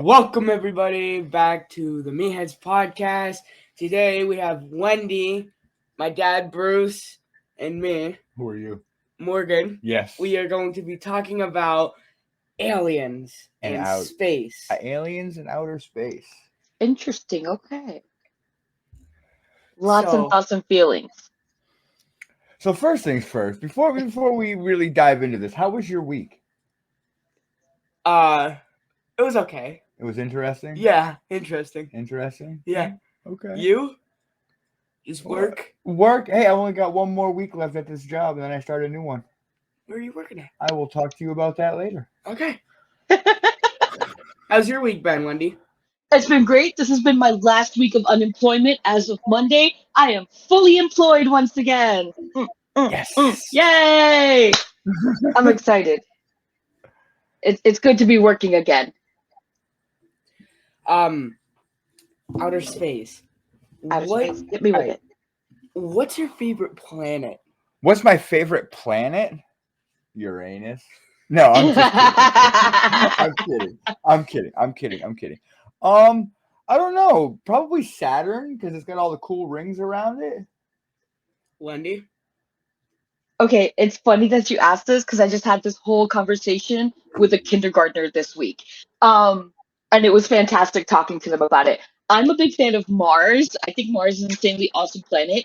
Welcome everybody back to the Meatheads podcast. Today we have Wendy, my dad Bruce, and me, Who are you? Morgan. Yes. We are going to be talking about aliens and space. Aliens in outer space. Interesting. Okay. Lots of thoughts and feelings. So first things first, before we really dive into this, how was your week? It was okay. It was interesting? Yeah, interesting. Interesting? Yeah. Okay. You? Just work? Work? Hey, I only got one more week left at this job, and then I start a new one. Where are you working at? I will talk to you about that later. Okay. How's your week been, Wendy? It's been great. This has been my last week of unemployment. As of Monday, I am fully employed once again. Yes. Yay! I'm excited. It's good to be working again. Outer space. Space. Hit me with it. What's your favorite planet? What's my favorite planet? Uranus. No, I'm just kidding. I'm kidding. I don't know. Probably Saturn because it's got all the cool rings around it. Wendy? Okay, it's funny that you asked this because I just had this whole conversation with a kindergartner this week. And it was fantastic talking to them about it. I'm a big fan of Mars. I think Mars is an insanely awesome planet.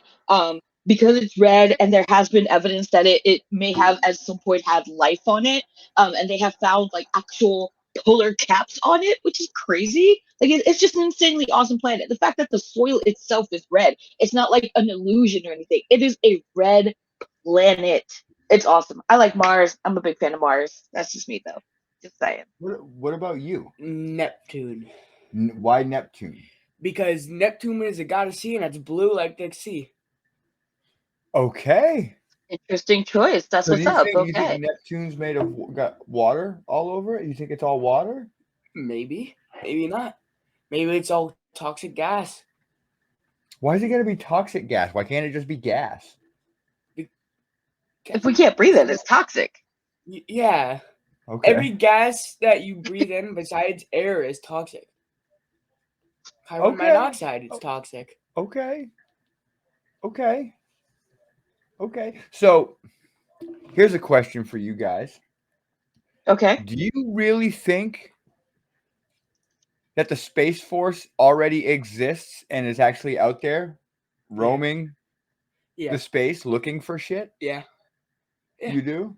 Because it's red and there has been evidence that it may have at some point had life on it. And they have found like actual polar caps on it, which is crazy. Like it's just an insanely awesome planet. The fact that the soil itself is red, it's not like an illusion or anything. It is a red planet. It's awesome. I like Mars. I'm a big fan of Mars. That's just me though. Just saying. What about you? Neptune. Why Neptune? Because Neptune is a god of sea and it's blue like the sea. Okay. Interesting choice. That's what's up. You think Neptune's made of got water all over it? You think it's all water? Maybe. Maybe not. Maybe it's all toxic gas. Why is it going to be toxic gas? Why can't it just be gas? If we can't breathe it, it's toxic. Yeah. Okay. Every gas that you breathe in besides air is toxic. Carbon monoxide is toxic. Okay. So, here's a question for you guys. Okay. Do you really think that the Space Force already exists and is actually out there roaming the space looking for shit? Yeah. You do?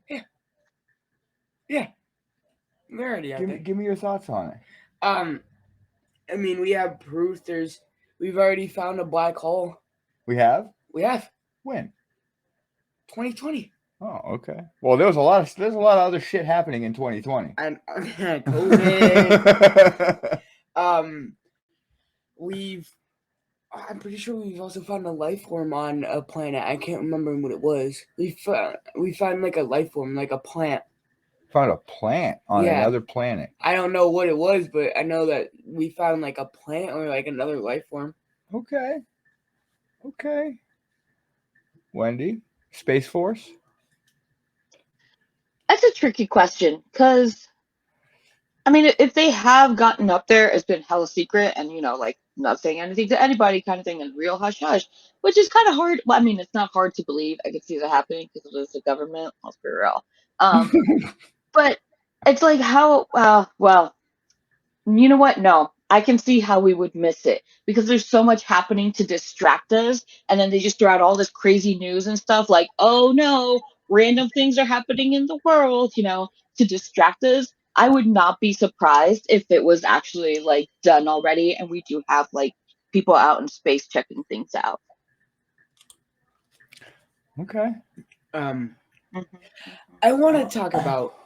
Yeah. They're already out there. Give me your thoughts on it. I mean, we have proof. We've already found a black hole. We have? We have. When? 2020. Oh, okay. Well, there's a lot of other shit happening in 2020. And COVID. I'm pretty sure we've also found a life form on a planet. I can't remember what it was. We found like a life form, like a plant. Found a plant on another planet. I don't know what it was, but I know that we found like a plant or like another life form. Okay. Wendy, Space Force? That's a tricky question because, I mean, if they have gotten up there, it's been hella secret and, like not saying anything to anybody kind of thing and real hush hush, which is kind of hard. Well, I mean, it's not hard to believe. I can see that happening because it was the government. Let's be real. But it's like how, well, you know what? No, I can see how we would miss it because there's so much happening to distract us. And then they just throw out all this crazy news and stuff like, oh no, random things are happening in the world, to distract us. I would not be surprised if it was actually like done already. And we do have like people out in space checking things out. Okay. I want to talk about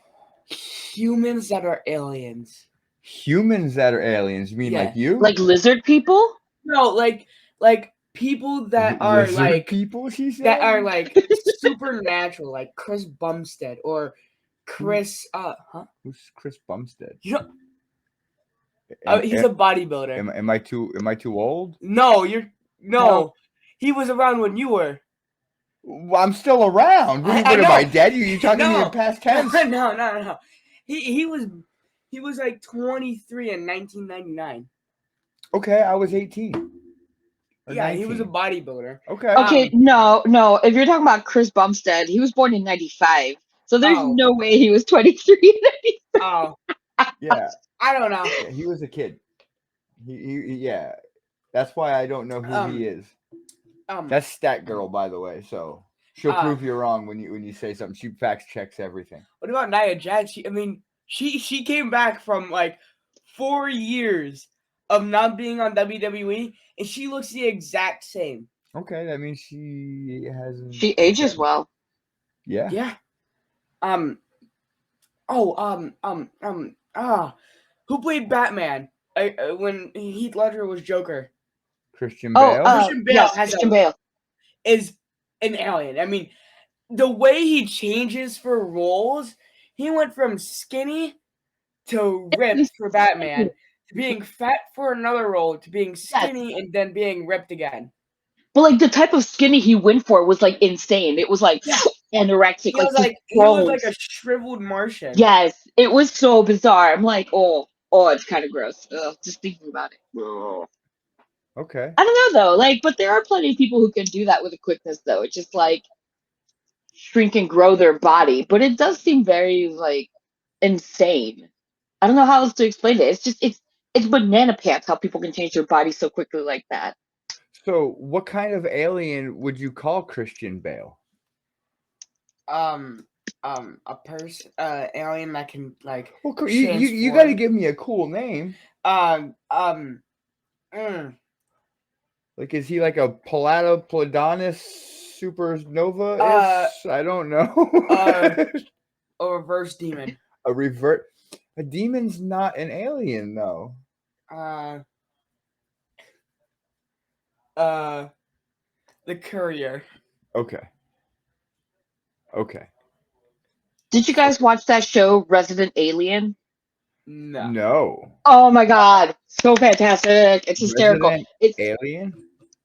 humans that are aliens. Humans that are aliens? You mean like you? Like lizard people? No, like people that are lizard like people. She said that are like supernatural, like Chris Bumstead or Chris. Who's Chris Bumstead? He's a bodybuilder. Am I too old? No, no. He was around when you were. Well, I'm still around. What am I dead? You talking to me in past tense? No. He he was like 23 in 1999. Okay, I was 18. Or Yeah, he was a 19. bodybuilder. Okay. Okay, no. If you're talking about Chris Bumstead, he was born in '95, so there's Oh. no way he was 23. Oh, Yeah. I don't know. Yeah, he was a kid. Yeah. That's why I don't know who he is. That's Stat Girl, by the way. So she'll prove you wrong when you say something. She fact checks everything. What about Nia Jax? She came back from like 4 years of not being on WWE, and she looks the exact same. Okay, that means she hasn't. She ages well. Yeah. Yeah. Who played Batman when Heath Ledger was Joker? Christian Bale. Christian Bale Yes, Christian Bale. is an alien. I mean, the way he changes for roles, he went from skinny to ripped for Batman, to being fat for another role, to being skinny and then being ripped again. But like the type of skinny he went for was like insane. It was like anorexic, He was like a shriveled Martian. Yes, it was so bizarre. I'm like, oh, it's kind of gross. Ugh, just thinking about it. Ugh. Okay. I don't know though, like, but there are plenty of people who can do that with a quickness though. It's just like shrink and grow their body, but it does seem very like insane. I don't know how else to explain it. It's banana pants how people can change their body so quickly like that. So, what kind of alien would you call Christian Bale? A person, alien that can like. Well, you got to give me a cool name. Like, is he like a Palatopodonus supernova? I don't know. A reverse demon. A demon's not an alien, though. The courier. Okay. Did you guys watch that show, Resident Alien? No. Oh my God, so fantastic! It's hysterical. It's Alien.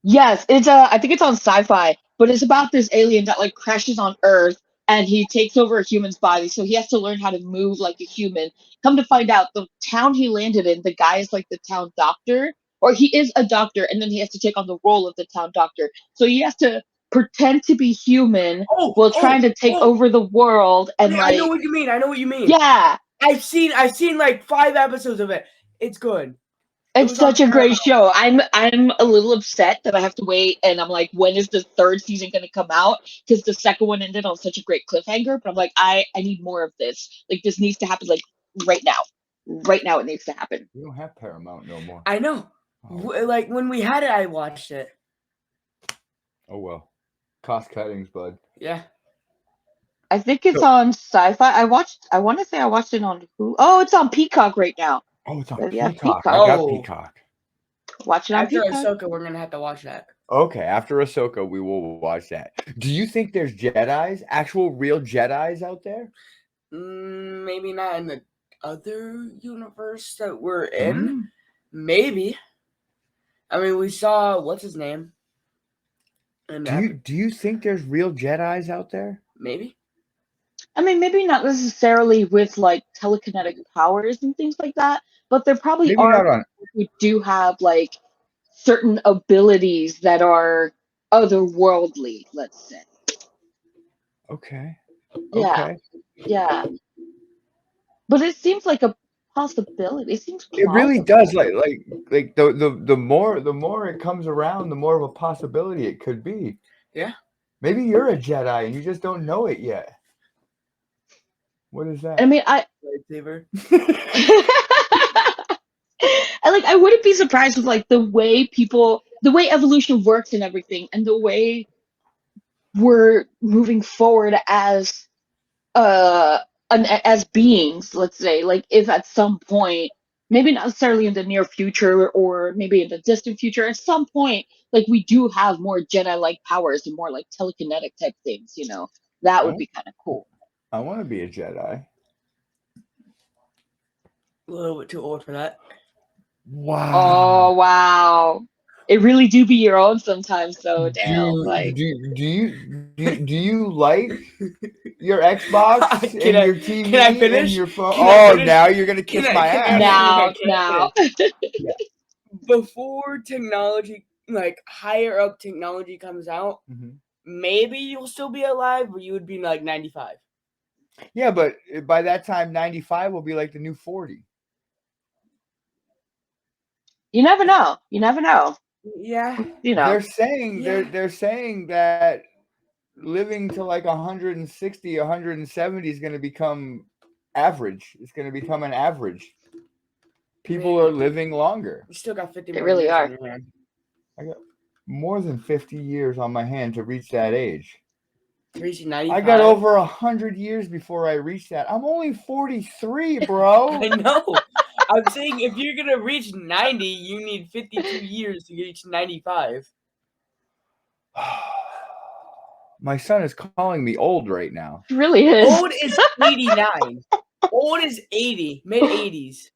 Yes, I think it's on Sci-Fi, but it's about this alien that like crashes on Earth and he takes over a human's body, so he has to learn how to move like a human. Come to find out, the town he landed in, the guy is like the town doctor, or he is a doctor, and then he has to take on the role of the town doctor. So he has to pretend to be human while trying to take over the world. And I know what you mean. Yeah, I've seen like 5 episodes of it. It's good. It's such a great show. I'm a little upset that I have to wait, and I'm like, when is the third season going to come out? Because the second one ended on such a great cliffhanger. But I'm like, I need more of this. Like, this needs to happen like right now. Right now, it needs to happen. We don't have Paramount no more. I know. Like when we had it, I watched it. Oh well, cost cuttings, bud. Yeah. I think it's on Sci-Fi. I want to say I watched it on Hulu. Oh, it's on Peacock right now. Oh, it's on But Peacock. yeah, I got Peacock. Watch it on After Peacock. Ahsoka, we're gonna have to watch that. Okay, after Ahsoka, we will watch that. Do you think there's Jedis, actual real Jedis out there? Maybe not in the other universe that we're in. Maybe. I mean, we saw what's his name. Do you think there's real Jedis out there? Maybe. I mean, maybe not necessarily with like telekinetic powers and things like that, but there probably Maybe are not on. people who do have like certain abilities that are otherworldly, let's say. Okay. Yeah. Yeah. But it seems like a possibility. It seems plausible. It really does. Like the more it comes around, the more of a possibility it could be. Yeah. Maybe you're a Jedi and you just don't know it yet. What is that? I mean, lightsaber. I wouldn't be surprised with like the way evolution works and everything, and the way we're moving forward as as beings, let's say, like if at some point, maybe not necessarily in the near future or maybe in the distant future, at some point, like we do have more Jedi-like powers and more like telekinetic type things, that would be kind of cool. I want to be a Jedi. A little bit too old for that. Wow. Oh, wow. it really do be your own sometimes. So damn, Do like you like your Xbox Can and I your can I TV and finish? your phone? Can I Oh, finish? now you're gonna kiss my Can I ass. now, can I now. finish? Before technology, like higher up technology comes out, Mhm. maybe you'll still be alive, but you would be like 95. Yeah, but by that time, 95 will be like the new 40. You never know. You never know. Yeah. You know. They're saying that living to like 160, 170 is going to become average. It's going to become an average. People are living longer. You still got 50 They more really years are. on your hand. I got more than 50 years on my hand to reach that age. Reaching 95. I got over 100 years before I reach that. I'm only 43, bro. I know. I'm saying if you're gonna reach 90, you need 52 years to reach 95. My son is calling me old right now. It really is. Old is 89. Old is 80, mid 80s.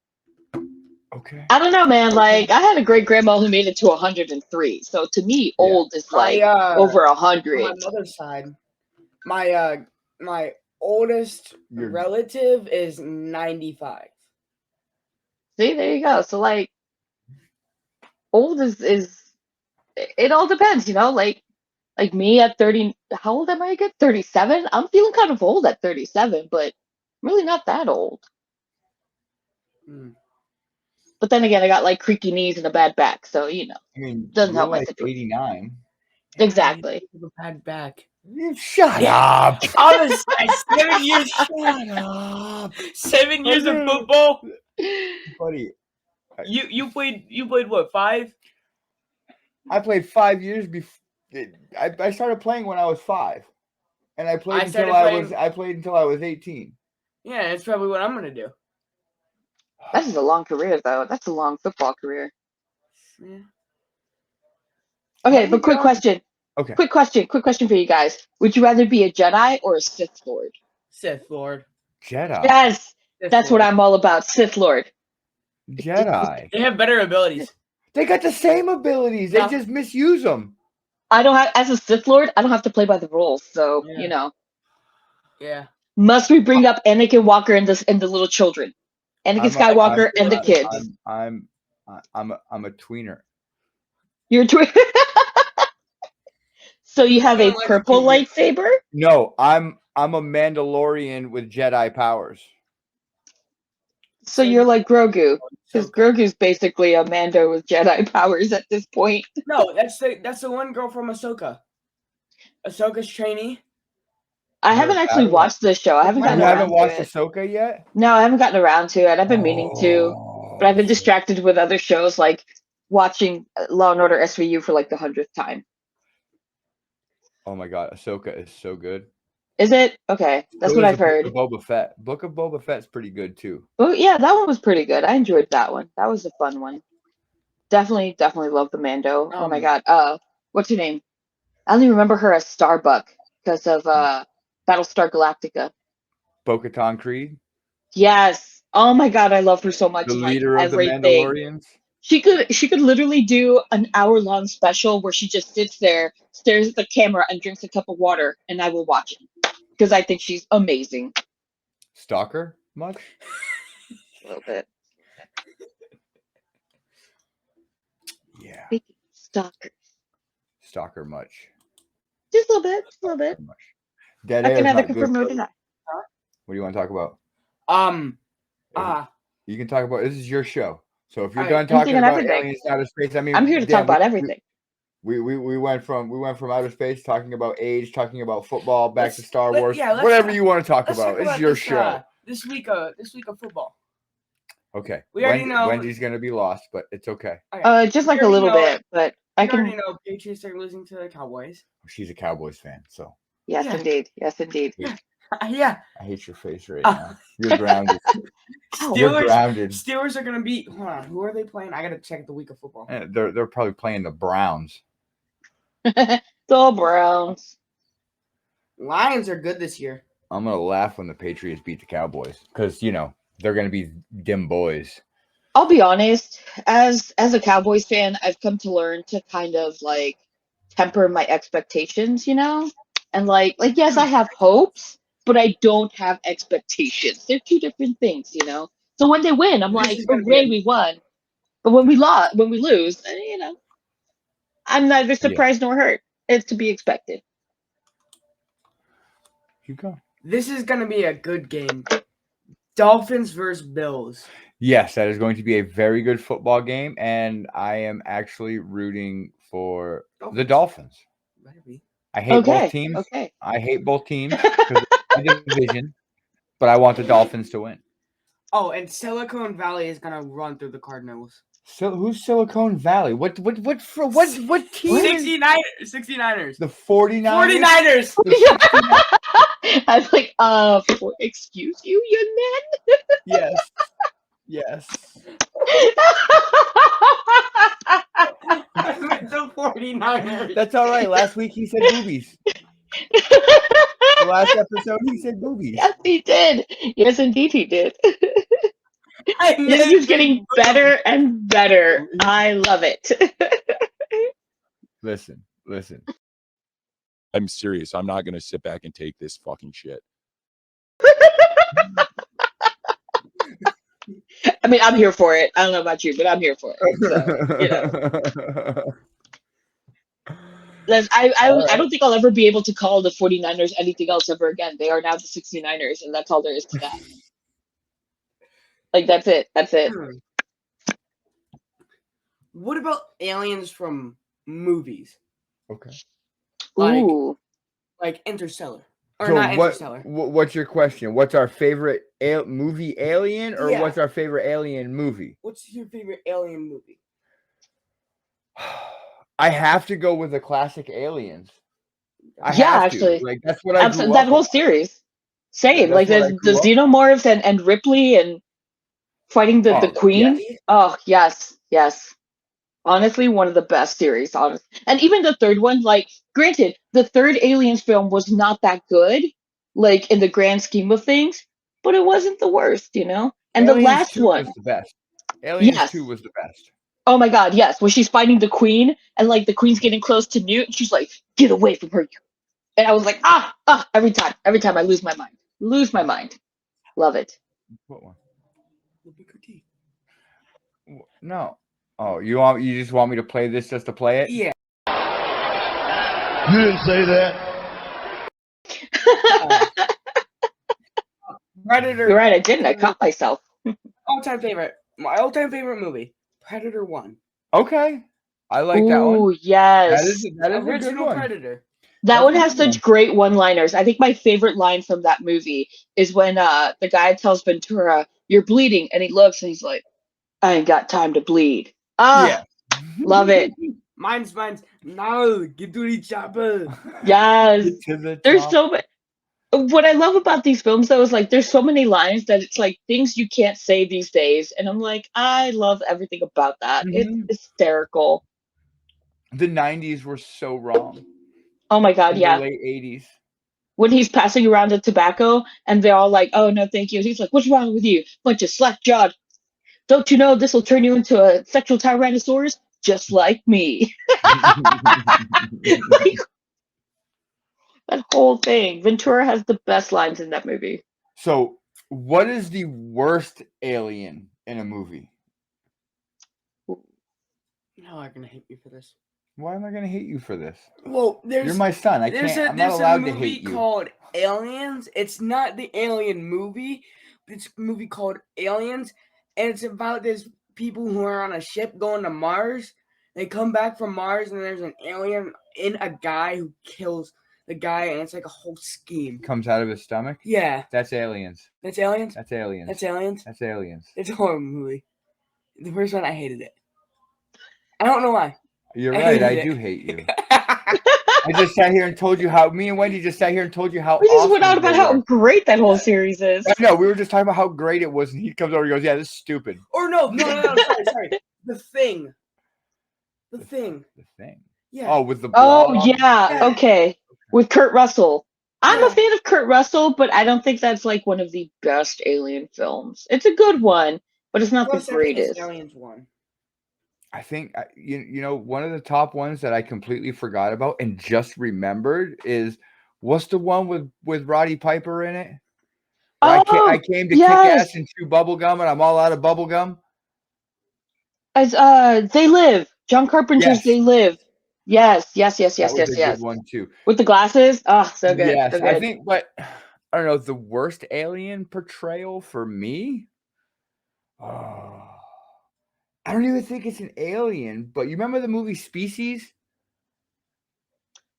Okay. I don't know, man. Like I had a great grandma who made it to 103. So to me, Yeah. old is like over On 100. my mother's side, my oldest You're relative is 95. See, there you go. So like old is it all depends, you know, like me at 30, how old am I again? 37? I'm feeling kind of old at 37, but I'm really not that old. Mm. But then again, I got like creaky knees and a bad back, so you know, I mean, doesn't you're help my like situation. 89. Exactly. A bad back. You shut up. Honestly, 7 years. Shut up. 7 years of football. Buddy, You played what, 5? I played 5 years before. I started playing when I was 5, and I played until I played until I was 18. Yeah, that's probably what I'm gonna do. That is a long career, though. That's a long football career. Yeah. Okay, but quick question. Okay. Quick question for you guys. Would you rather be a Jedi or a Sith Lord? Sith Lord. Jedi. Yes, Sith that's Lord. what I'm all about. Sith Lord. Jedi. They have better abilities. They got the same abilities. No. They just misuse them. I don't have, as a Sith Lord, I don't have to play by the rules. So, Yeah. you know, Yeah. must we bring up Anakin Walker and the little children? Anakin Skywalker and the kids. I'm a tweener. You're a twin. So you have I a don't like purple the TV. lightsaber? No, I'm a Mandalorian with Jedi powers. So you're like Grogu. Because Grogu's basically a Mando with Jedi powers at this point. No, that's the one girl from Ahsoka. Ahsoka's trainee. I haven't actually watched this show. I haven't gotten You around haven't to watched it. Ahsoka yet? No, I haven't gotten around to it. I've been meaning to, but I've been distracted with other shows, like watching Law and Order SVU for like the 100th time. Oh my god, Ahsoka is so good. Is it? Okay, that's what I've heard. Book of Boba Fett. Book of Boba Fett's pretty good too. Oh yeah, that one was pretty good. I enjoyed that one. That was a fun one. Definitely love the Mando. Oh my god. What's her name? I only remember her as Starbuck because of Battlestar Galactica. Bo-Katan Kryze. Yes. Oh my god, I love her so much. The in, like, leader of the everything. Mandalorians. She could literally do an hour-long special where she just sits there, stares at the camera, and drinks a cup of water, and I will watch it because I think she's amazing. Stalker much? A little bit. Yeah. Stalker much. Just a little bit. Just a little bit. Much. Dead I air can is either not confirm good. or deny. What do you want to talk about? You can talk about. This is your show. So if you're done talking about aliens out of space, I mean, I'm here to talk about everything. We went from outer space, talking about age, talking about football, back to Star Wars. Whatever you want to talk about. It's your show. This week of football. Okay. We already know Wendy's gonna be lost, but it's okay. Just like a little bit, but I can. already know Patriots are losing to the Cowboys. She's a Cowboys fan, so. Yes, indeed. Yes, indeed. Yeah. I hate your face right now. You're grounded. You're grounded. Steelers are gonna beat. Hold on. Who are they playing? I gotta check the week of football. They're probably playing the Browns. The Browns. Lions are good this year. I'm gonna laugh when the Patriots beat the Cowboys because they're gonna be dim boys. I'll be honest, as a Cowboys fan, I've come to learn to kind of like temper my expectations, you know? And like yes, I have hopes, but I don't have expectations. They're two different things, you know? So when they win, I'm This like, is gonna be hooray, we won. But when we lose, you know, I'm neither Yeah. surprised nor hurt. It's to be expected. You go. this is gonna be a good game. Dolphins versus Bills. Yes, that is going to be a very good football game, and I am actually rooting for the Dolphins. Better be. I hate both Okay, teams. okay. I hate both teams because of my division, but I want the Dolphins to win. Oh, and Silicon Valley is gonna run through the Cardinals. So who's Silicon Valley? What team? is 69ers. the 49ers? 49ers. I was like, excuse you, young Yes. Yes. I meant the 49ers. That's all right. Last week he said boobies. man. The last episode he said boobies. Yes, he did. Yes, indeed, he did. I He meant keeps the getting boom. better and better. I love it. Listen. I'm serious. I'm not going to sit back and take this fucking shit. I mean, I'm here for it. I don't know about you, but I'm here for it. So, you know. I don't think I'll ever be able to call the 49ers anything else ever again. They are now the 69ers, and that's all there is to that. Like, that's it. That's it. What about aliens from movies? Okay. Like- Ooh. Like Interstellar. Or So not Interstellar. what's your question? What's our favorite movie alien, or Yeah. what's our favorite alien movie? What's your favorite alien movie? I have to go with the classic Aliens. I Yeah, have actually. To. Like that's what I grew That up whole on. series. Same. That's Like what I the grew up on. xenomorphs and Ripley and fighting the Oh, queen. yes. Oh, yes. Honestly, one of the best series, honestly. And even the third one, like, granted, the third Aliens film was not that good, like, in the grand scheme of things, but it wasn't the worst, you know? And Aliens the last 2 one, was the best. Aliens Yes. 2 was the best. oh my god, yes, when she's fighting the queen, and, like, the queen's getting close to Newt, and she's like, get away from her. And I was like, every time I lose my mind. Love it. What one? No. Oh, you just want me to play this just to play it? Yeah. You didn't say that. Predator. You're right, I didn't. I caught myself. All-time favorite. My all-time favorite movie. Predator 1. Okay. I like that one. Ooh, yes. That is a good Original one. Predator. That That's one a has good such great one-liners. I think my favorite line from that movie is when the guy tells Ventura, "You're bleeding," and he looks and he's like, "I ain't got time to bleed." Yeah. Love it. Mine's. No, get to the chopper. Yes. Get to the There's top. so many. What I love about these films, though, is like there's so many lines that it's like things you can't say these days, and I'm like, I love everything about that. It's Mhm. hysterical. The 90s were so wrong. Oh my god, And yeah. The late 80s. When he's passing around the tobacco, and they're all like, "Oh no, thank you." He's like, "What's wrong with you? Bunch of slack jawed. Don't you know this will turn you into a sexual tyrannosaurus just like me?" Like, that whole thing. Ventura has the best lines in that movie. So, what is the worst alien in a movie? No, I'm gonna hate you for this. Why am I going to hate you for this? Well, You're my son. I'm not allowed to movie hate you. called Aliens. It's not the Alien movie, but it's a movie called Aliens, and it's about this people who are on a ship going to Mars. They come back from Mars, and there's an alien in a guy who kills the guy, and it's like a whole scheme. Comes out of his stomach? Yeah, That's aliens. that's Aliens. That's aliens. That's Aliens. That's aliens. It's a horror movie. The first one, I hated it. I don't know why. You're I right. I hated it. do hate you. I just sat here and told you how me and Wendy just sat here and told you how We just went awesome on about they how were. great that whole series is. No, we were just talking about how great it was, and he comes over and goes, "Yeah, this is stupid." Or no, sorry. The Thing. The Thing. The Thing. Yeah. Oh, with the Oh blob? yeah, Yeah. okay. With Kurt Russell. I'm a Yeah. fan of Kurt Russell, but I don't think that's like one of the best Alien films. It's a good one, but it's not the Close second is greatest. Aliens 1. I think you know one of the top ones that I completely forgot about and just remembered is what's the one with Roddy Piper in it? Where Oh, I came to kick yes. ass and chew bubble gum and I'm all out of bubble gum. As They Live. John Carpenter's Yes, They Live. Yes, yes, yes, that yes, was yes, a good yes. one too. With the glasses. Oh, so good. Yes, So I good. think, but I don't know the worst alien portrayal for me. Oh, I don't even think it's an alien, but you remember the movie Species?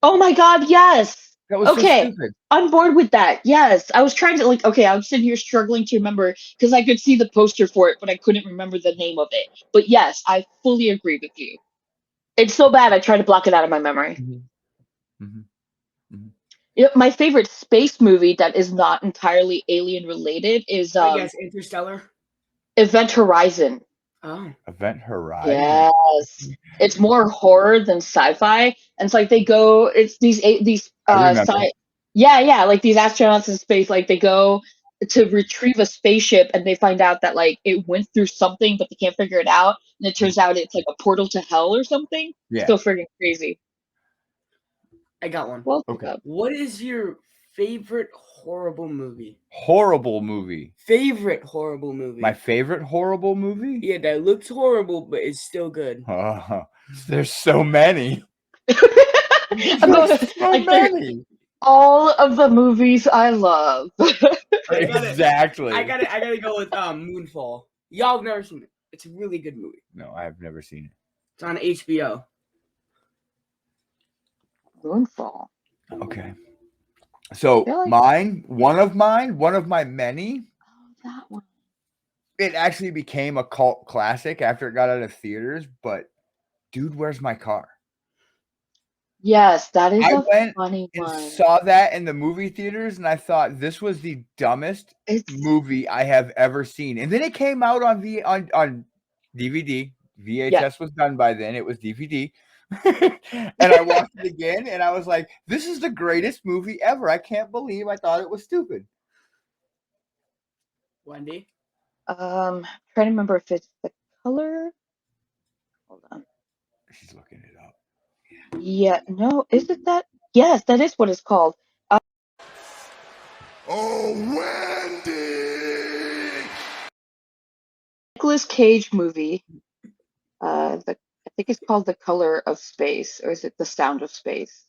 Oh my God, yes. That was so Okay. stupid. On board with that. Yes. I was trying to I was sitting here struggling to remember because I could see the poster for it, but I couldn't remember the name of it. But yes, I fully agree with you. It's so bad I try to block it out of my memory. Mhm. Mhm. You know, my favorite space movie that is not entirely alien related is I guess Interstellar. Event Horizon. Oh. Event Horizon. Yes. It's more horror than sci-fi. And it's like it's these I remember. yeah, like these astronauts in space, like they go to retrieve a spaceship and they find out that like it went through something, but they can't figure it out. And it turns out it's like a portal to hell or something. Yeah. So friggin' crazy. I got one. Well, Okay. What is your favorite horrible movie? Horrible movie. Favorite horrible movie. My favorite horrible movie? Yeah, that looks horrible, but it's still good. There's so many. I'm going There's so like they're many. all of the movies I love. Exactly. I gotta go with Moonfall. Y'all have never seen it. It's a really good movie. No, I have never seen it. It's on HBO. Moonfall. Okay. So Really? one of my many, Oh, that one. it actually became a cult classic after it got out of theaters, but Dude, Where's My Car? Yes, that is I a went funny and one. saw that in the movie theaters, and I thought this was the dumbest It's movie I have ever seen. And then it came out on DVD. VHS yeah. was done by then. It was DVD. And I watched it again, and I was like, this is the greatest movie ever. I can't believe I thought it was stupid. Wendy? Trying to remember if it's The Color. Hold on. She's looking it up. Yeah, no, is it that? Yes, that is what it's called. Oh, Wendy! Nicolas Cage movie. I think it's called The Color of Space, or is it The Sound of Space?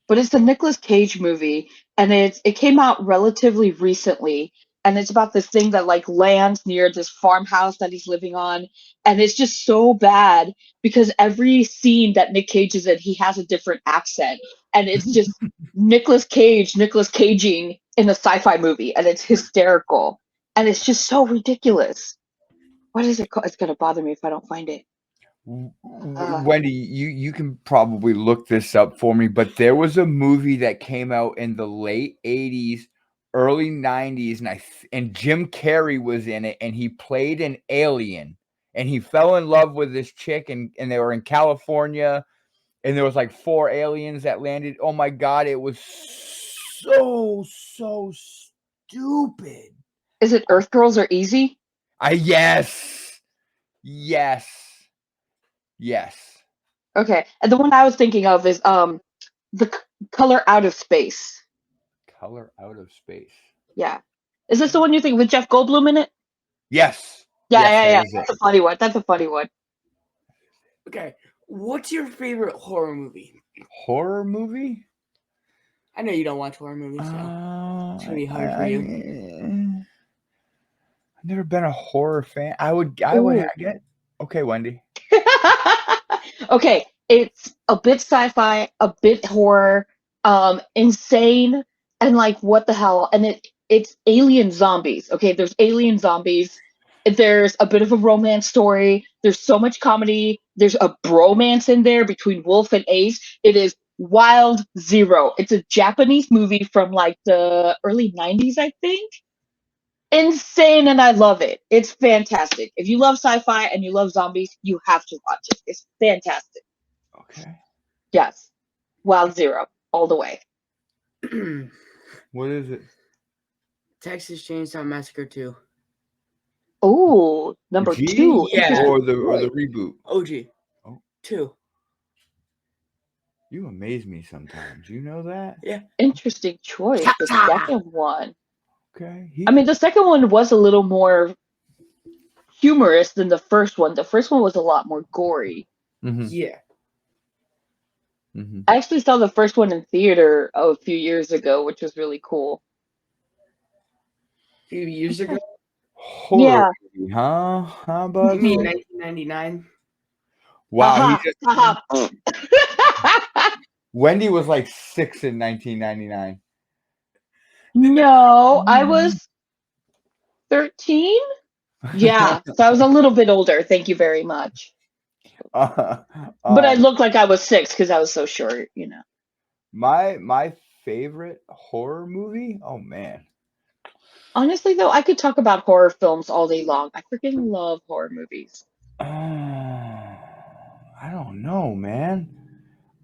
But it's the Nicolas Cage movie, and it came out relatively recently, and it's about this thing that like lands near this farmhouse that he's living on, and it's just so bad because every scene that Nick Cage is in, he has a different accent, and it's just Nicolas Caging in a sci-fi movie, and it's hysterical, and it's just so ridiculous. What is it called? It's gonna bother me if I don't find it. Wendy, you can probably look this up for me, but there was a movie that came out in the late 80s, early 90s, and Jim Carrey was in it, and he played an alien, and he fell in love with this chick, and they were in California, and there was like 4 aliens that landed. Oh my God, it was so stupid. Is it Earth Girls Are Easy? Yes. Okay, and the one I was thinking of is Color Out of Space. Color Out of Space. Yeah, is this the one you think with Jeff Goldblum in it? Yes. Yeah, Yes, yeah, that yeah. is That's it. a funny one. That's a funny one. Okay. What's your favorite horror movie? Horror movie? I know you don't watch horror movies, so it's gonna be hard for you. I've never been a horror fan. I would Ooh. get. Okay, Wendy. Okay, it's a bit sci-fi, a bit horror, insane, and like what the hell? And it's alien zombies. Okay, there's alien zombies. There's a bit of a romance story. There's so much comedy. There's a bromance in there between Wolf and Ace. It is Wild Zero. It's a Japanese movie from like the early 90s, I think. Insane, and I love it. It's fantastic. If you love sci-fi and you love zombies, you have to watch it. It's fantastic. Okay. Yes. Wild Zero, all the way. What is it? Texas Chainsaw Massacre 2. Oh, number G? 2. Yeah. Interesting Or the choice. reboot? OG. Oh. 2. You amaze me sometimes. You know that? Yeah. Interesting choice. The Ta-ta! second one. Okay. I mean, the second one was a little more humorous than the first one. The first one was a lot more gory. Mm-hmm. Yeah. Mm-hmm. I actually saw the first one in theater a few years ago, which was really cool. A few years ago. Horror Yeah. movie, huh? Huh, You bud? mean 1999? Wow. He just Haha. Wendy was like 6 in 1999. No, I was 13. Yeah, so I was a little bit older. Thank you very much. But I Um, looked like I was 6 because I was so short, you know. my favorite horror movie. Oh man. Honestly, though, I could talk about horror films all day long. I freaking love horror movies. I don't know, man.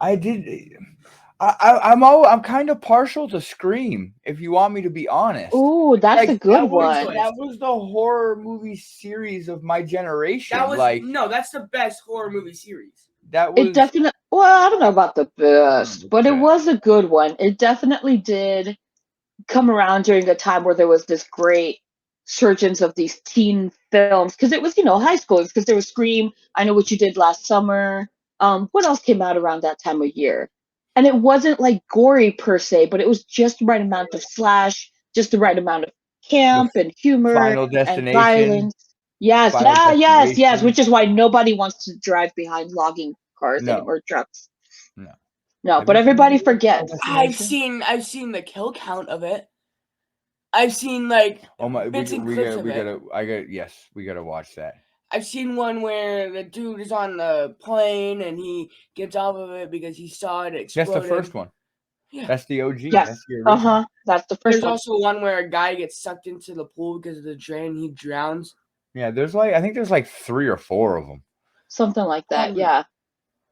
I did. I'm kind of partial to Scream. If you want me to be honest. Ooh, that's Like a good one. that was the horror movie series of my generation. That was like no, that's the best horror movie series. that It was definitely, well, I don't know about the best, but it okay. was a good one. It definitely did come around during a time where there was this great surgence of these teen films because it was, high school. Because there was Scream, I Know What You Did Last Summer. What else came out around that time of year? And it wasn't like gory per se, but it was just the right amount of slash, just the right amount of camp and humor Final and Destination. violence. Yes, Final yes, Destination. which is why nobody wants to drive behind logging cars No. anymore, trucks. No. No, Have but you seen everybody Final forgets. Destination? I've seen the kill count of it. I've seen like Oh my, bits and clips of it. We gotta watch that. I've seen one where the dude is on the plane and he gets off of it because he saw it exploding. That's the first one. Yeah. That's the OG. Yes. That's the original. That's the first There's one. also one where a guy gets sucked into the pool because of the drain. He drowns. Yeah, I think there's like 3 or 4 of them. Something like that. Um, Yeah.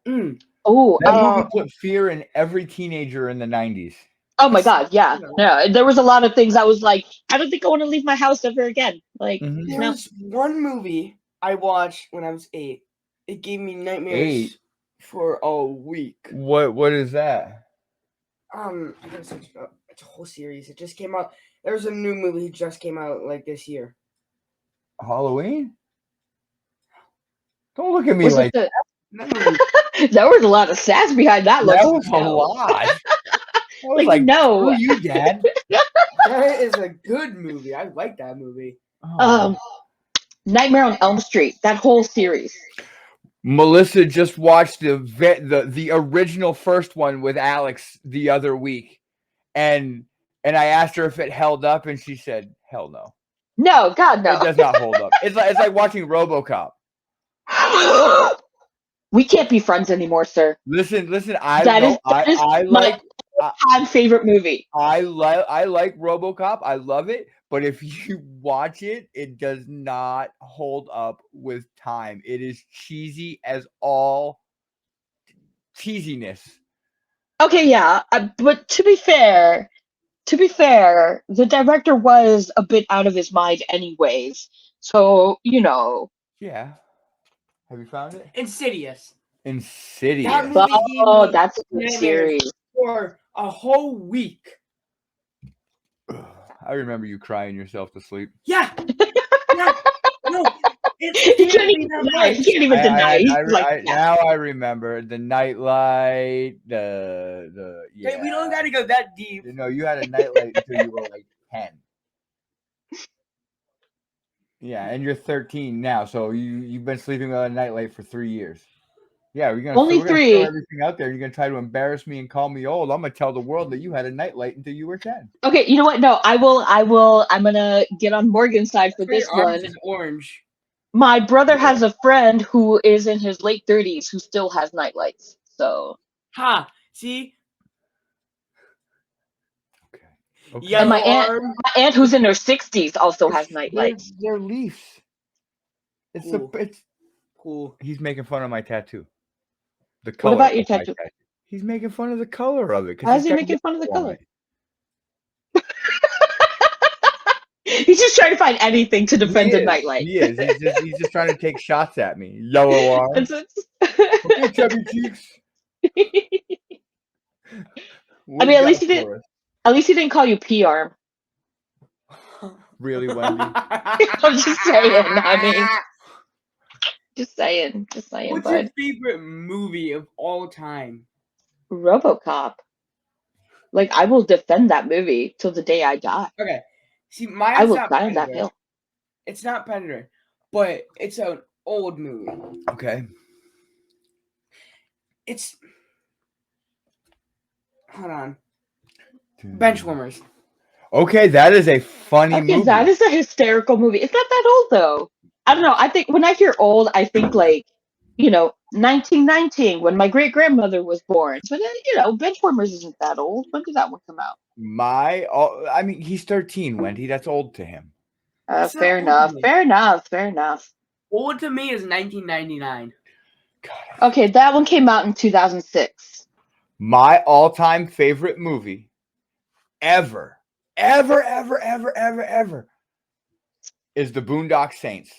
Mm. Oh, That movie put fear in every teenager in the 90s. oh my God. Yeah. No, there was a lot of things I was like, I don't think I want to leave my house ever again. Like, Mhm. no. There's one movie I watched when I was 8. It gave me nightmares for a week. What is that? I gotta search it up. It's a whole series. It just came out. There's a new movie that just came out like this year. Halloween? Don't look at me Was like it That there was a lot of sass behind that look. that was a lot. I was Like, like, no. screw you, Dad. That is a good movie. I like that movie. Nightmare on Elm Street, that whole series. Melissa just watched the original first one with Alex the other week, and I asked her if it held up, and she said, "Hell no, No, God, no. it does not hold up." It's like watching RoboCop. We can't be friends anymore, sir. Listen. That is my all-time favorite movie. I like RoboCop. I love it, but if you watch it, it does not hold up with time. It is cheesy as all cheesiness. Okay, yeah, but to be fair, the director was a bit out of his mind anyways. So, Yeah. Have you found it? Insidious. Insidious. That movie gave me that's a good nightmares series. for a whole week. I remember you crying yourself to sleep. Yeah. No. He can't even deny it. He can't even deny it. Now I remember the nightlight, the yeah. Hey, we don't got to go that deep. No, you had a nightlight until you were like 10. Yeah, and you're 13 now, so you've been sleeping without a nightlight for 3 years. Yeah, we're gonna Only throw 3. everything out there. You're gonna try to embarrass me and call me old. I'm gonna tell the world that you had a nightlight until you were 10. Okay, you know what? No, I will. I'm gonna get on Morgan's side for this Your arms one. is orange. My brother has a friend who is in his late 30s who still has nightlights. So. Ha! See? Okay. And my aunt who's in her 60s also has nightlights. They're leaves. It's Cool. it's cool. He's making fun of my tattoo. The color. What about your tattoo? He's making fun of the color of it. How's he making fun of the color? He's just trying to find anything to defend the nightlight. He is. He's just trying to take shots at me. Yellow arm. Okay, chubby cheeks. I mean, at least he didn't. At least he didn't call you P arm. Really, Wendy? I'm just saying. I mean, just saying. What's your favorite movie of all time? RoboCop. Like, I will defend that movie till the day I die. Okay. See, I mine's will not die on that Predator. hill. It's not Predator, but it's an old movie. Okay. It's hold on. Benchwarmers. Okay, that is a funny movie. That is a hysterical movie. It's not that old though. I don't know. I think when I hear old, I think like, 1919 when my great grandmother was born. But Benchwarmers isn't that old. When did that one come out? I mean, he's 13, Wendy. That's old to him. Fair enough. Fair enough. Old to me is 1999. God. Okay, that one came out in 2006. My all-time favorite movie ever is The Boondock Saints.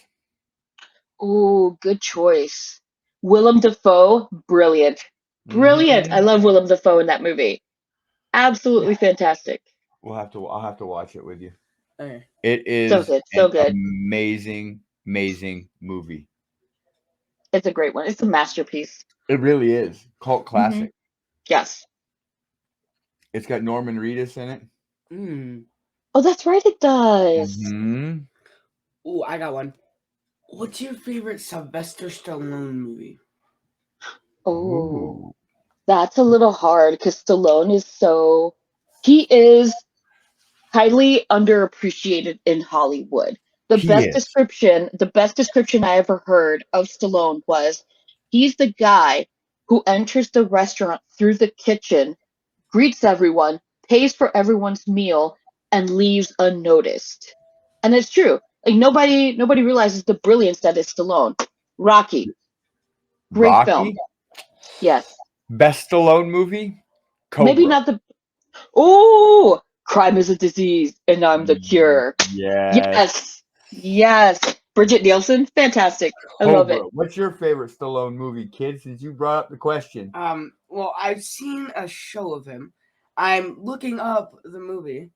Ooh, good choice. Willem Dafoe, brilliant. Brilliant. I love Willem Dafoe in that movie. Absolutely fantastic. I'll have to watch it with you. Okay. It is so good. Amazing movie. It's a great one. It's a masterpiece. It really is. Cult classic. Yes. It's got Norman Reedus in it. Oh, that's right, it does. Ooh, I got one. What's your favorite Sylvester Stallone movie? Oh, that's a little hard because Stallone he is highly underappreciated in Hollywood. The best description I ever heard of Stallone was he's the guy who enters the restaurant through the kitchen, greets everyone, pays for everyone's meal, and leaves unnoticed. And it's true. Like nobody realizes the brilliance that is Stallone. Rocky. Great film. Yes. Best Stallone movie? Cobra. Maybe not the Oh, crime is a disease and I'm the cure. Yes. Bridget Nielsen, fantastic. I love it. What's your favorite Stallone movie, kid? Since you brought up the question. Well, I've seen a show of him. I'm looking up the movie.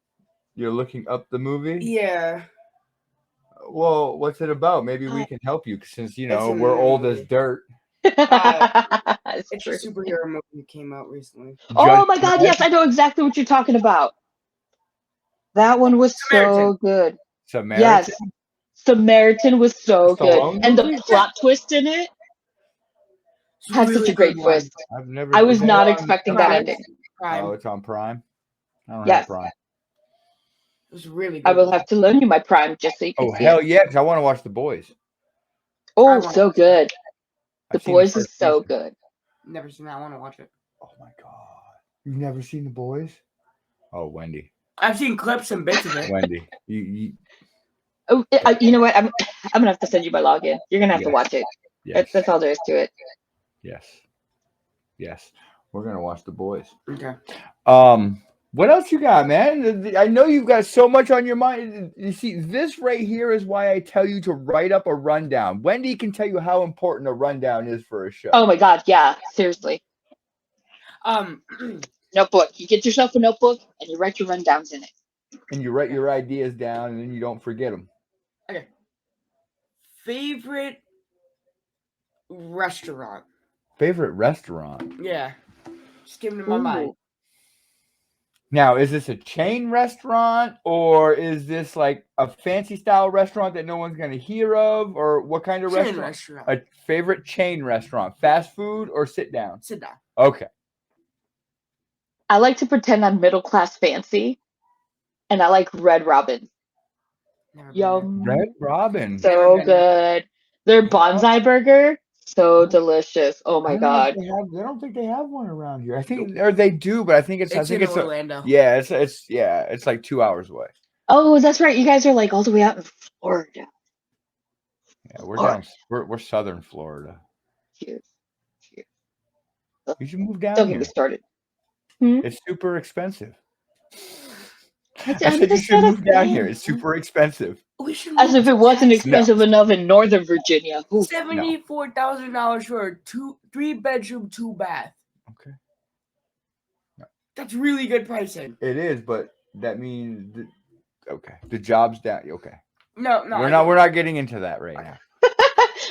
You're looking up the movie? Yeah. Well, what's it about? Maybe we can help you since we're old as dirt. It's true. a superhero movie that came out recently. Oh my God! Yes, I know exactly what you're talking about. That one was so good. Samaritan? Yes, Samaritan was so good, and the plot twist in it had such a great twist. I was not expecting that ending. Oh, it's on Prime. I don't have Prime. It was really good. I will have to loan you my Prime just so you can see hell it. yeah, because I want to watch The Boys. Oh, so good. The Boys is so good. Never seen that. I want to watch it. Oh my God. You've never seen The Boys? Oh, Wendy. I've seen clips and bits of it. Wendy. You know what? I'm gonna have to send you my login. You're gonna have to watch it. Yes. That's all there is to it. Yes. We're gonna watch The Boys. Okay. What else you got, man? I know you've got so much on your mind. You see, this right here is why I tell you to write up a rundown. Wendy can tell you how important a rundown is for a show. Oh my God, yeah, seriously. Notebook. You get yourself a notebook and you write your rundowns in it. And you write your ideas down and then you don't forget them. Okay. Favorite restaurant? Yeah. Just give me my mind. Now, is this a chain restaurant or is this like a fancy style restaurant that no one's going to hear of? Or what kind of restaurant? A favorite chain restaurant? Fast food or sit down? Sit down. Okay. I like to pretend I'm middle class fancy and I like Red Robin. Yum. Red Robin. So good. Their bonsai burger, so delicious. Oh my God. I don't think they have one around here. I think, or they do, but I think it's in Orlando. It's like 2 hours away. Oh, that's right. You guys are like all the way out in Florida. Yeah, we're down. We're southern Florida. Cheers. You should move down Don't here. get me started. It's super expensive. I said you should move down here. It's super expensive. We should As move if it to wasn't Texas. expensive enough in Northern Virginia. Ooh. $74,000 for a 3-bedroom, 2-bath. Okay. That's really good pricing. It is, but that means the job's down. Okay. No, We're not getting into that right now.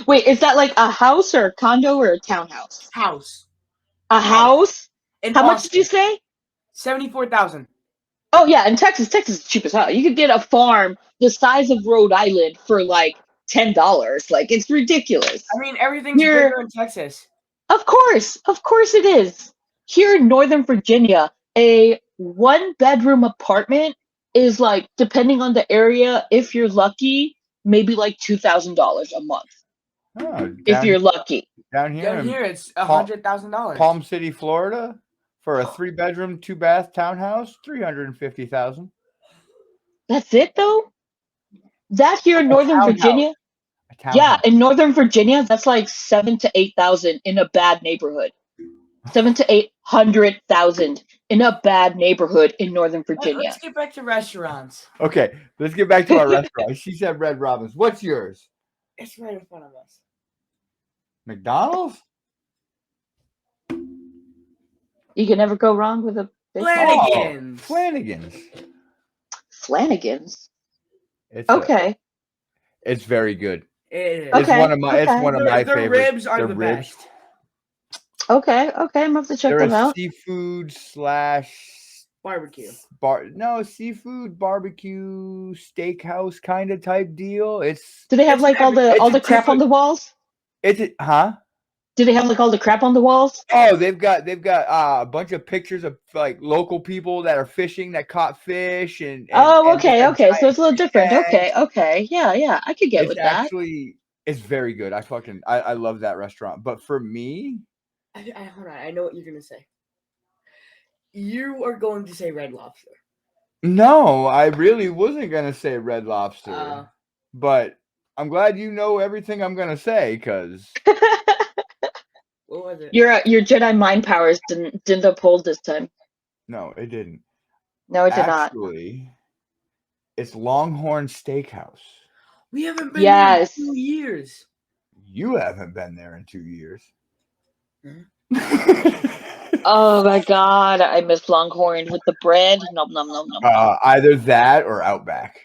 Wait, is that like a house or a condo or a townhouse? House. A house? In How much Austin. did you say? 74,000. Oh yeah, in Texas is cheap as hell. You could get a farm the size of Rhode Island for like $10. Like it's ridiculous. I mean, everything's Here, bigger in Texas. of course it is. Here in Northern Virginia, a 1-bedroom apartment is like, depending on the area, if you're lucky, maybe like $2,000 a month. Oh, If you're lucky. Down Down here, here, it's $100,000. Palm City, Florida, for a 3-bedroom, 2-bath townhouse, $350,000. That's it though? That here in Northern Virginia? Yeah, in Northern Virginia, that's like 7,000 to 8,000 in a bad neighborhood. 700,000 to 800,000 in a bad neighborhood in Northern Virginia. Let's get back to restaurants. Okay, let's get back to our restaurant. She said Red Robin's. What's yours? It's right in front of us. McDonald's? You can never go wrong with a Big Mac. Flanagan's. Flanagan's. Flanagan's. It's Okay. it's very good. It is. It's Okay, one of my. okay. It's one of my Their favorites. ribs are the best. Okay. I'm gonna have to check They're them a out. seafood / Barbecue. seafood barbecue steakhouse kind of type deal. Do they have It's like all the crap on the walls? Huh? Do they have like all the crap on the walls? Oh, they've got a bunch of pictures of like local people that are fishing that caught fish and Oh, and okay. different So it's a giant little fish different. tanks. Okay. Yeah. I could get It's with that. actually it's very good. I love that restaurant. But for me, Hold on. I know what you're gonna say. You are going to say Red Lobster. no, I really wasn't gonna say Red Lobster. But I'm glad you know everything I'm gonna say because What was it? Your Jedi mind powers didn't uphold this time. no, it didn't. No, it did not. Actually, it's Longhorn Steakhouse. We haven't been Yes. there in 2 years. You haven't been there in 2 years. Oh my God, I miss Longhorn with the bread. Nom nom nom nom. Either that or Outback.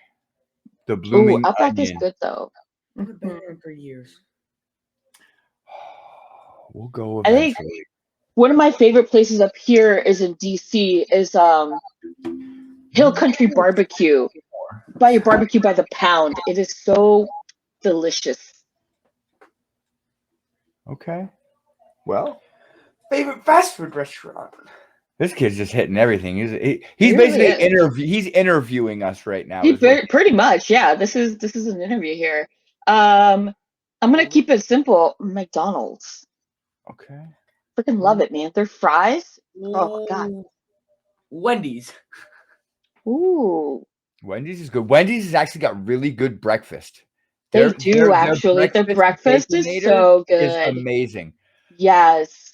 The Ooh, blooming Outback is onion. good though. I haven't been there in 3 years. We'll go I think eventually. one of my favorite places up here is in DC. Is Hill Country Barbecue. Buy your barbecue by the pound. It is so delicious. Okay. Well, Favorite fast food restaurant? this kid's just hitting everything. He's He really basically is. he's interviewing us right now. He pretty much, yeah. This is an interview here. I'm gonna keep it simple. McDonald's. Okay. Freaking love it, man. Their fries. Oh God. Ooh. Wendy's. Ooh. Wendy's is good. Wendy's has actually got really good breakfast. They do actually. Their breakfast is so good. Is amazing. Yes.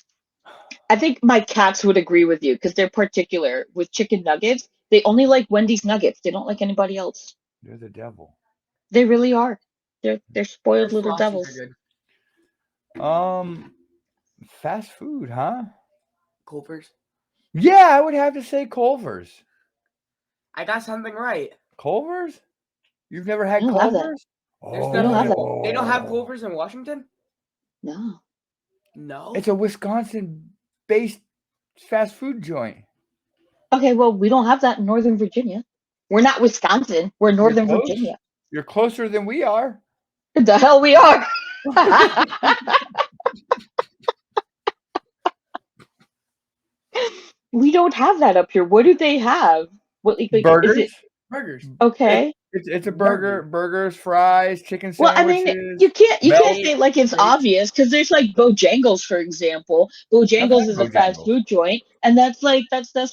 I think my cats would agree with you because they're particular with chicken nuggets. They only like Wendy's nuggets. They don't like anybody else. They're the devil. They really are. They're spoiled Their little Frosties are devils. good. Fast food, huh? Culver's. Yeah, I would have to say Culver's. I got something right. Culver's? You've never had I don't have that. Culver's? There's We don't have nothing. They don't have Culver's in Washington? No. No. It's a Wisconsin-based fast food joint. Okay, well, we don't have that in Northern Virginia. We're not Wisconsin. We're Northern close. Virginia. You're closer than we are. The hell we are. We don't have that up here. What do they have? What like, Burgers? Is it Burgers. okay? It's a burger, burgers, fries, chicken Well, I sandwiches. mean, you can't milk, say like it's steak. obvious because there's like Bojangles, for example. Bojangles is a fast Bojangles. food joint, and that's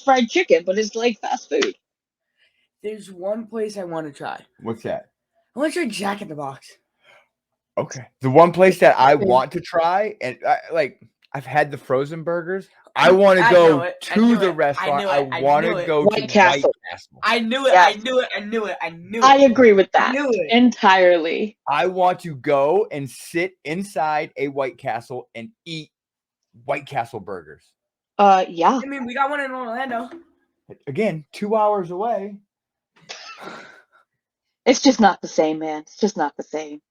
fried chicken, but it's like fast food. There's one place I want to try. What's that? I want to try Jack in the Box. Okay. The one place that I want to try, and I I've had the frozen burgers. I want to go to the restaurant. I want to go to White Castle. White Castle. I knew it. Yes. I knew it. I agree with that knew it. entirely. I want to go and sit inside a White Castle and eat White Castle burgers. Yeah. I mean, we got one in Orlando. Again, 2 hours away. It's just not the same, man. It's just not the same.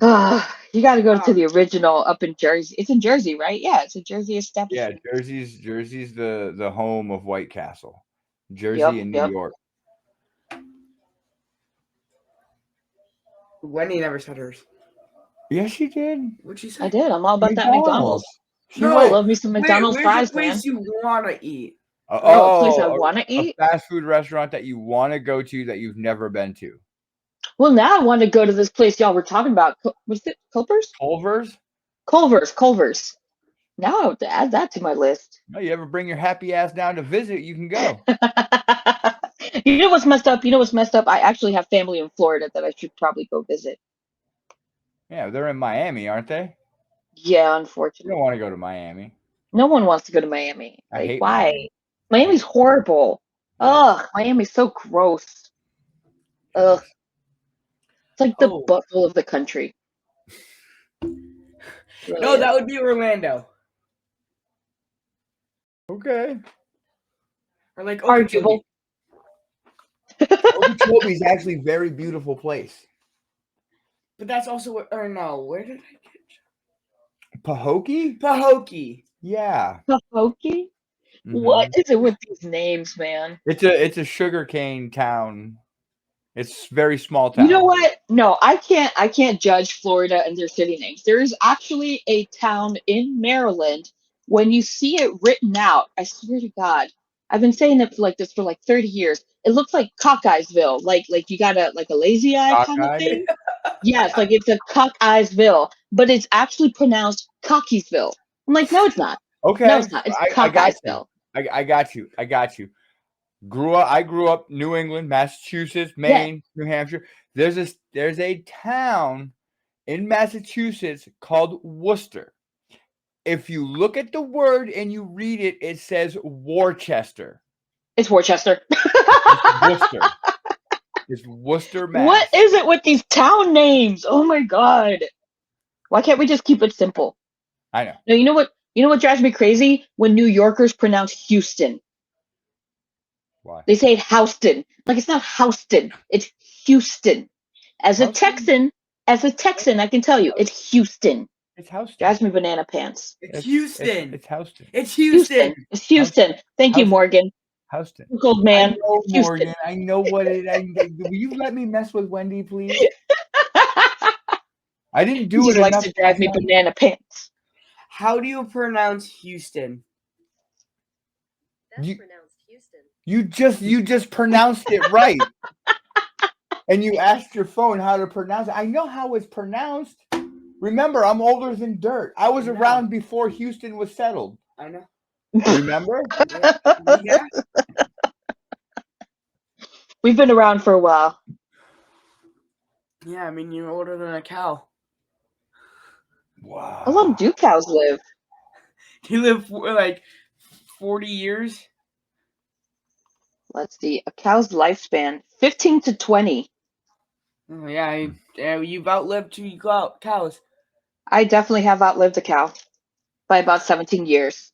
No. You got to go to the original up in Jersey. It's in Jersey, right? Yeah, it's a Jersey Yeah, establishment. Jersey's the home of White Castle. Jersey Yep, and New yep. York. Wendy never said hers. Yes, she did. What'd she say? I did. I'm all about that McDonald's. No, I love me some McDonald's where's fries, the place man. you want to eat? A place I want to eat? A fast food restaurant that you want to go to that you've never been to. Well, now I want to go to this place y'all were talking about. Was it Culver's? Culver's. Now I have to add that to my list. No, you ever bring your happy ass down to visit, you can go. You know what's messed up? I actually have family in Florida that I should probably go visit. Yeah, they're in Miami, aren't they? Yeah, You unfortunately. don't want to go to Miami. No one wants to go to Miami. I Like, hate why? Miami. Miami's horrible. Ugh, Miami's so gross. Ugh. It's like the butthole of the country. Really No, is. that would be Orlando. Okay. Or like Arguable. Okeechobee is actually a very beautiful place. But that's also where did I get Pahokee? Pahokee. Yeah. Pahokee? Mhm. What is it with these names, man? It's a sugarcane town. It's a very small town. You know what? No, I can't judge Florida and their city names. There is actually a town in Maryland. When you see it written out, I swear to God, I've been saying it for like this for like 30 years. It looks like Cockeyesville, like you got a lazy eye kind of Cockeye? thing. Yes, like it's a Cockeyesville, but it's actually pronounced Cockeysville. I'm like, no, it's not. Okay. No, it's not. It's I got you. Cockeyesville. I got you. I grew up New England, Massachusetts, Maine, New Hampshire. There's a town in Massachusetts called Worcester. If you look at the word and you read it, it says Worcester. It's Worcester. It's Worcester. It's Worcester, Mass. What is it with these town names? Oh my God. Why can't we just keep it simple? I know. No, you know what drives me crazy? When New Yorkers pronounce Houston. Why? They say Houston. Like it's not Houston. It's Houston. As a Texan, I can tell you, it's Houston. It's Houston. Drives me banana pants. It's Houston. It's Houston. It's Houston. It's Houston. Thank you, Morgan. Houston. Old man. I know, Houston. Morgan. I know what it is. Will you let me mess with Wendy, please? I didn't do He it just likes enough. to drive me banana pants. How do you pronounce Houston? That's pronounced Houston. You just pronounced it right. And you asked your phone how to pronounce it. I know how it's pronounced. Remember, I'm older than dirt. I was around before Houston was settled. I know. Remember? Yeah. We've been around for a while. Yeah, I mean, you're older than a cow. Wow. How long do cows live? You live for like 40 years? Let's see. A cow's lifespan, 15 to 20. Oh, yeah, you've outlived 2 cows. I definitely have outlived a cow by about 17 years.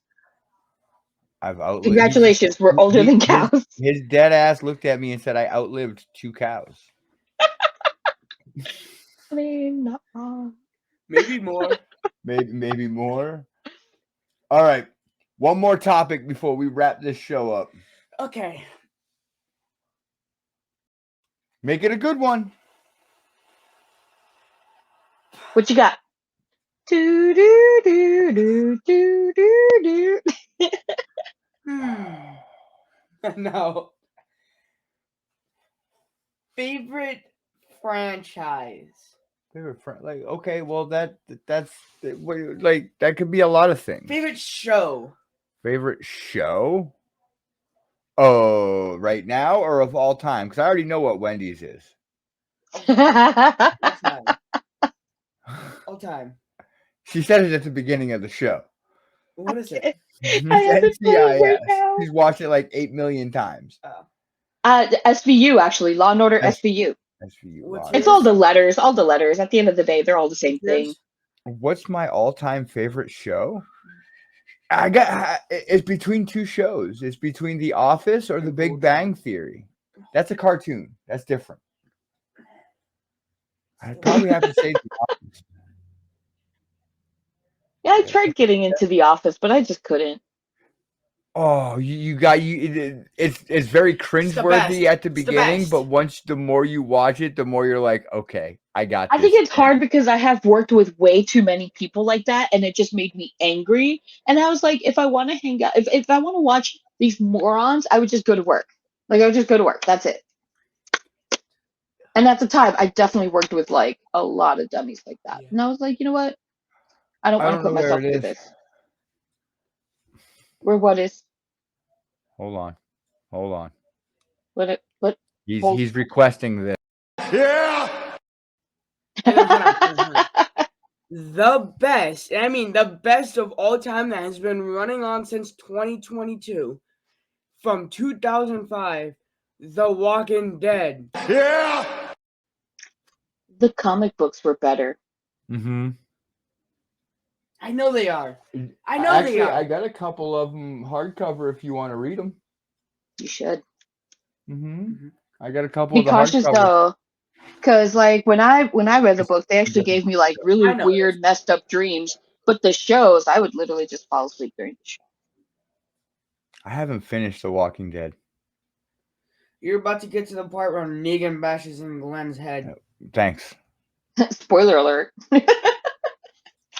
I've outlived. Congratulations, we're older than cows. His dead ass looked at me and said, I outlived 2 cows. I mean, not wrong. Maybe more. Maybe more. All right. One more topic before we wrap this show up. Okay. Make it a good one. What you got? Do do do do do do do. No. Favorite franchise. Like, okay, well that's like that could be a lot of things. Favorite show. Favorite show? Oh, right now or of all time? Because I already know what Wendy's is. All time. All time. She said it at the beginning of the show. What is it? It's I have it playing right NCIS. now. She's watched it like 8 million times. SVU, actually. Law and Order S- SVU. SVU. What's Wow. It's yours? all the letters. All the letters. At the end of the day, they're all the same thing. Yours? What's my all-time favorite show? It's between two shows. It's between The Office or The Big Bang Theory. That's a cartoon. That's different. I'd probably have to say The Office. Yeah, I tried getting into The Office, but I just couldn't. Oh, it's very cringeworthy at the It's the beginning, best. but the more you watch it, the more you're like, okay, I got I this. think it's hard because I have worked with way too many people like that, and it just made me angry. And I was like, if I want to hang out, if I want to watch these morons, I would just go to work. Like, I would just go to work. That's it. And at the time, I definitely worked with like a lot of dummies like that. Yeah. And I was like, you know what? I don't I want don't to know put where myself it through is. this. Where what is? Hold on. What? He's requesting this. Yeah! Hold on. The best, I mean, the best of all time that has been running on since 2022, from 2005, The Walking Dead. Yeah! The comic books were better. Mm-hmm. I know they are. I know Actually, they are. I got a couple of them hardcover if you want to read them. You should. Mm-hmm. I got a couple Be of the cautious hardcovers. though, because like when I read the book, they actually gave me like really I know weird, messed up dreams. But the shows, I would literally just fall asleep during the show. I haven't finished The Walking Dead. You're about to get to the part where Negan bashes in Glenn's head. Thanks. Spoiler alert.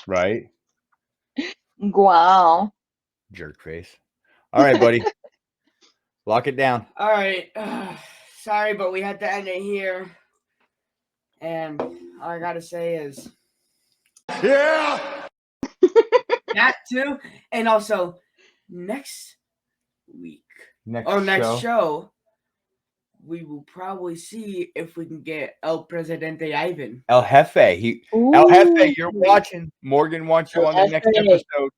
Right? Wow. Jerk face. All right, buddy. Lock it down. All right. Sorry, but we had to end it here. And all I gotta say is Yeah! that too. And also, next week Next show, we will probably see if we can get El Presidente Ivan. El Jefe. El Jefe, you're watching. Morgan wants you on the next episode.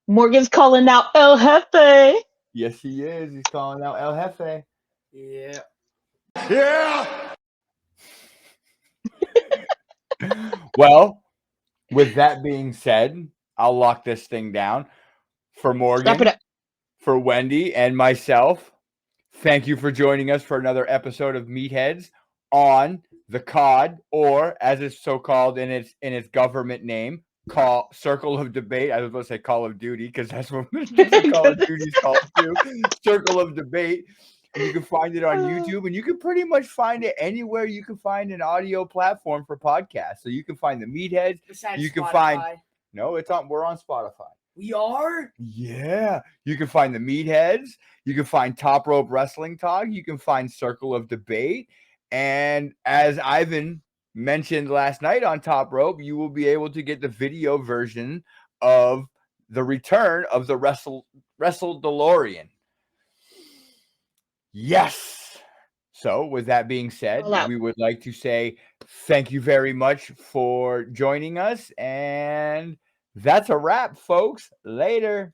Morgan's calling out El Jefe. Yes, he is. He's calling out El Jefe. Yeah. Yeah! Well, with that being said, I'll lock this thing down. For Morgan, Wrap it up. for Wendy, and myself, thank you for joining us for another episode of Meatheads on the COD, or as it's so called in its government name, Circle of Debate. I was going to say Call of Duty because that's what Call of Duty is called too. Circle of Debate. And you can find it on YouTube, and you can pretty much find it anywhere you can find an audio platform for podcasts. So you can find the Meatheads. Besides You can Spotify. we're on Spotify. We are? Yeah. You can find the Meatheads. You can find Top Rope Wrestling Talk. You can find Circle of Debate. And as Ivan mentioned last night on Top Rope, you will be able to get the video version of the return of the Wrestle DeLorean. Yes. So with that being said, we would like to say thank you very much for joining us. And that's a wrap, folks. Later.